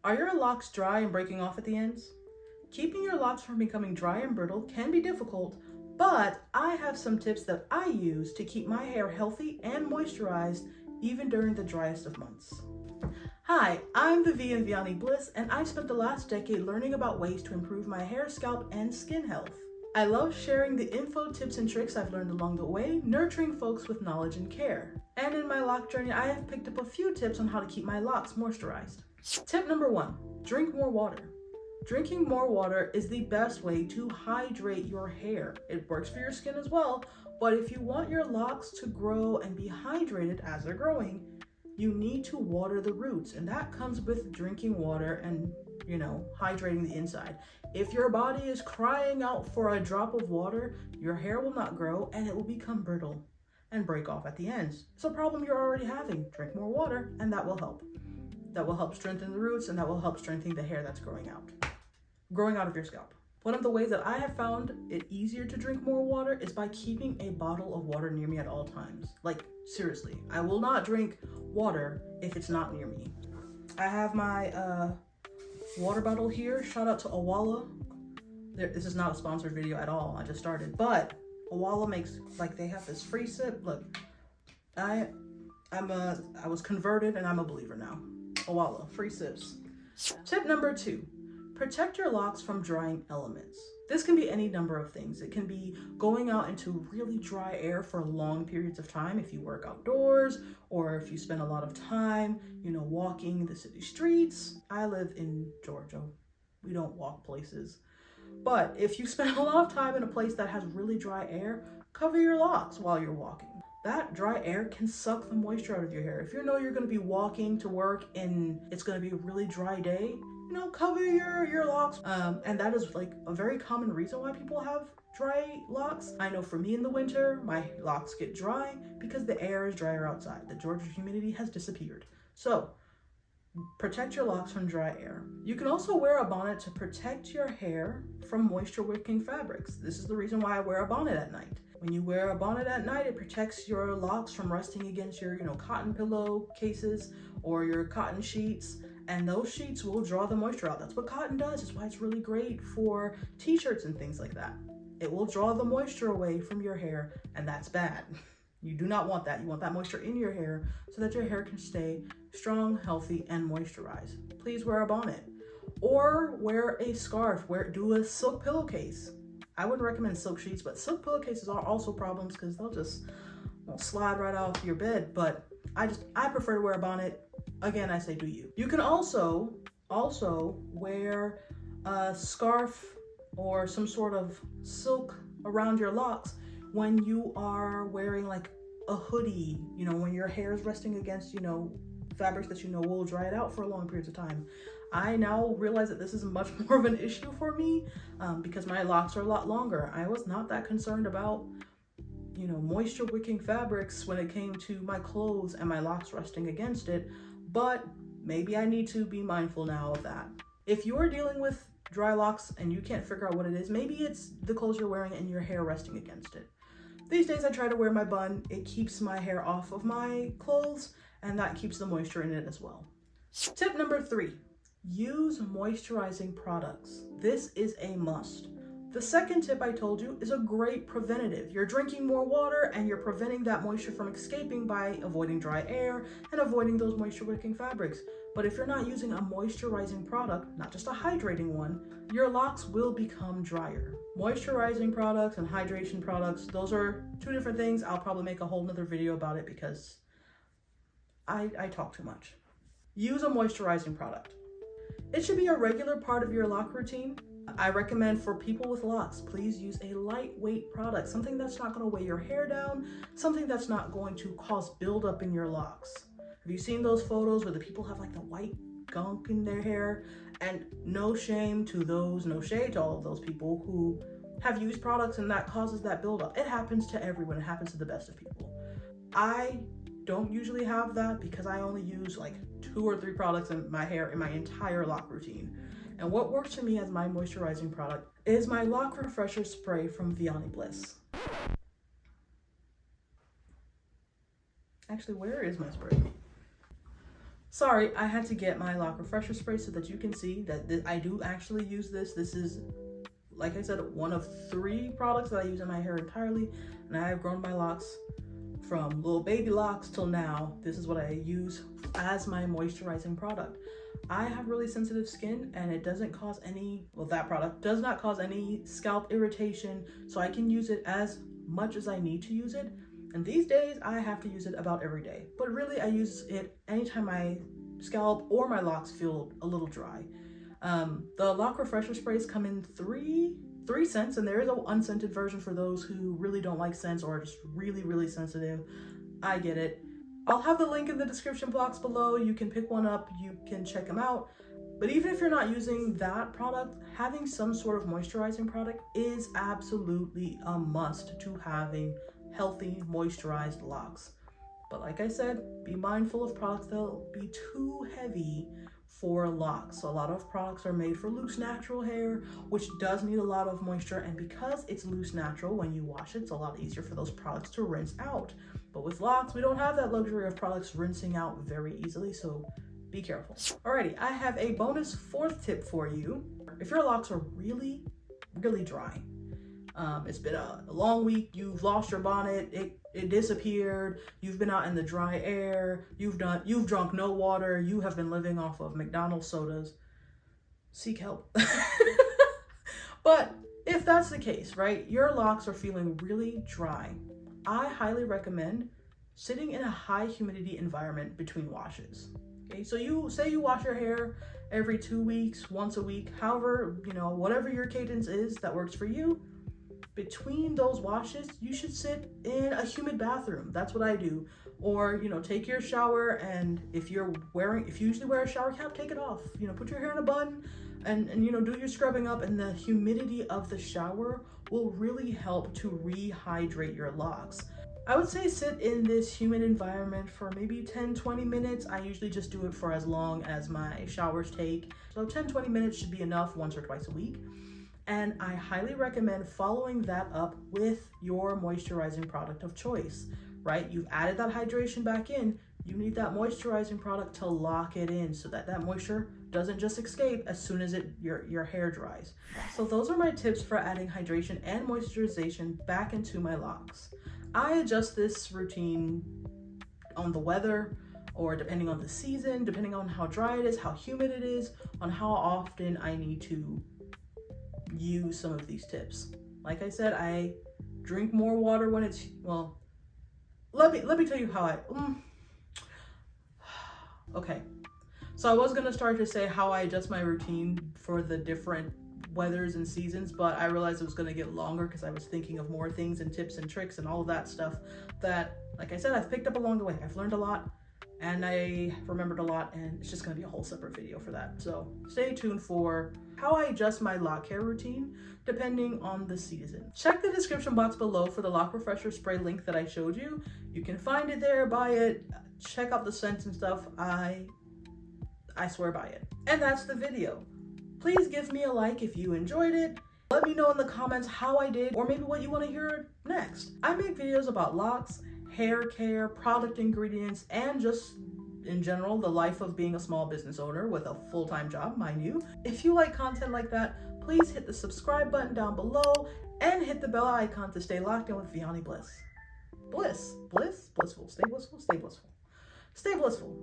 Are your locks dry and breaking off at the ends? Keeping your locks from becoming dry and brittle can be difficult, but I have some tips that I use to keep my hair healthy and moisturized even during the driest of months. Hi, I'm the V in Viani Bliss, and I've spent the last decade learning about ways to improve my hair, scalp, and skin health. I love sharing the info, tips, and tricks I've learned along the way, nurturing folks with knowledge and care. And in my lock journey, I have picked up a few tips on how to keep my locks moisturized. Tip number 1, drink more water. Drinking more water is the best way to hydrate your hair. It works for your skin as well, but if you want your locks to grow and be hydrated as they're growing, you need to water the roots, and that comes with drinking water and, hydrating the inside. If your body is crying out for a drop of water, your hair will not grow and it will become brittle and break off at the ends. It's a problem you're already having. Drink more water and that will help. That will help strengthen the roots, and that will help strengthen the hair that's growing out of your scalp. One of the ways that I have found it easier to drink more water is by keeping a bottle of water near me at all times. Like, seriously, I will not drink water if it's not near me. I have my water bottle here. Shout out to Awala. This is not a sponsored video at all. I just started, but Awala makes, they have this free sip. Look, I was converted and I'm a believer now. Awala, free sips. Tip number 2, protect your locks from drying elements. This can be any number of things. It can be going out into really dry air for long periods of time if you work outdoors, or if you spend a lot of time, walking the city streets. I live in Georgia. We don't walk places. But if you spend a lot of time in a place that has really dry air, cover your locks while you're walking. That dry air can suck the moisture out of your hair. If you know you're going to be walking to work and it's going to be a really dry day, cover your locks. And that is a very common reason why people have dry locks. I know for me in the winter, my locks get dry because the air is drier outside. The Georgia humidity has disappeared. So protect your locks from dry air. You can also wear a bonnet to protect your hair from moisture wicking fabrics. This is the reason why I wear a bonnet at night. When you wear a bonnet at night, it protects your locks from resting against your, cotton pillow cases or your cotton sheets, and those sheets will draw the moisture out. That's what cotton does. It's why it's really great for t-shirts and things like that. It will draw the moisture away from your hair, and that's bad. You do not want that. You want that moisture in your hair so that your hair can stay strong, healthy, and moisturized. Please wear a bonnet or wear a scarf. Do a silk pillowcase. I wouldn't recommend silk sheets, but silk pillowcases are also problems because they'll slide right off your bed. But I prefer to wear a bonnet. Again, I say do you. You can also wear a scarf or some sort of silk around your locks when you are wearing a hoodie, when your hair is resting against, fabrics that will dry it out for long periods of time. I now realize that this is much more of an issue for me because my locks are a lot longer. I was not that concerned about, moisture wicking fabrics when it came to my clothes and my locks resting against it, but maybe I need to be mindful now of that. If you're dealing with dry locks and you can't figure out what it is, maybe it's the clothes you're wearing and your hair resting against it. These days I try to wear my bun. It keeps my hair off of my clothes and that keeps the moisture in it as well. Tip number 3, use moisturizing products. This is a must. The second tip I told you is a great preventative. You're drinking more water and you're preventing that moisture from escaping by avoiding dry air and avoiding those moisture wicking fabrics. But if you're not using a moisturizing product, not just a hydrating one, your locks will become drier. Moisturizing products and hydration products, those are 2 different things. I'll probably make a whole nother video about it because I talk too much. Use a moisturizing product. It should be a regular part of your lock routine. I recommend for people with locks, please use a lightweight product, something that's not going to weigh your hair down, something that's not going to cause buildup in your locks. Have you seen those photos where the people have the white gunk in their hair? And no shade to all of those people who have used products and that causes that buildup. It happens to everyone. It happens to the best of people. I don't usually have that because I only use 2 or 3 products in my hair in my entire lock routine. And what works for me as my moisturizing product is my Loc Refresher Spray from Viani Bliss. Actually, where is my spray? Sorry, I had to get my Loc Refresher Spray so that you can see that I do actually use this. This is, like I said, one of 3 products that I use in my hair entirely, and I have grown my locks from little baby locks till now. This is what I use as my moisturizing product. I have really sensitive skin, and it doesn't cause any, well, that product does not cause any scalp irritation, so I can use it as much as I need to use it. And these days I have to use it about every day, but really I use it anytime my scalp or my locks feel a little dry. The Loc Refresher Sprays come in three scents, and there is an unscented version for those who really don't like scents or are just really sensitive. I get it. I'll have the link in the description box below. You can pick one up, you can check them out. But even if you're not using that product, having some sort of moisturizing product is absolutely a must to having healthy moisturized locks. But like I said, be mindful of products that'll be too heavy for locks. So a lot of products are made for loose natural hair, which does need a lot of moisture, and because it's loose natural, when you wash it, it's a lot easier for those products to rinse out. But with locks, we don't have that luxury of products rinsing out very easily, so be careful. Alrighty, I have a bonus 4th tip for you. If your locks are really dry, it's been a long week, you've lost your bonnet, it disappeared, you've been out in the dry air, you've drunk no water, you have been living off of McDonald's sodas, seek help. But if that's the case, right, your locks are feeling really dry, I highly recommend sitting in a high humidity environment between washes. Okay, so you say you wash your hair every 2 weeks, once a week, however, whatever your cadence is that works for you. Between those washes, you should sit in a humid bathroom. That's what I do. Or, take your shower, and if you usually wear a shower cap, take it off. Put your hair in a bun and do your scrubbing up, and the humidity of the shower will really help to rehydrate your locks. I would say sit in this humid environment for maybe 10-20 minutes. I usually just do it for as long as my showers take. So 10-20 minutes should be enough once or twice a week. And I highly recommend following that up with your moisturizing product of choice, right? You've added that hydration back in. You need that moisturizing product to lock it in so that moisture doesn't just escape as soon as your hair dries. So those are my tips for adding hydration and moisturization back into my locks. I adjust this routine on the weather, or depending on the season, depending on how dry it is, how humid it is, on how often I need to use some of these tips. Like I said, I drink more water when it's, well, let me tell you how okay, so I was gonna start to say how I adjust my routine for the different weathers and seasons, but I realized it was gonna get longer because I was thinking of more things and tips and tricks and all of that stuff that, like I said, I've picked up along the way. I've learned a lot and I remembered a lot, and it's just gonna be a whole separate video for that. So stay tuned for how I adjust my lock care routine depending on the season. Check the description box below for the Loc Refresher Spray link that I showed you. You can find it there, buy it, check out the scents and stuff. I swear by it. And that's the video. Please give me a like if you enjoyed it. Let me know in the comments how I did, or maybe what you want to hear next. I make videos about locks, hair care, product ingredients, and just in general, the life of being a small business owner with a full-time job, mind you. If you like content like that, please hit the subscribe button down below and hit the bell icon to stay locked in with Viani Bliss. Blissful, stay blissful, stay blissful.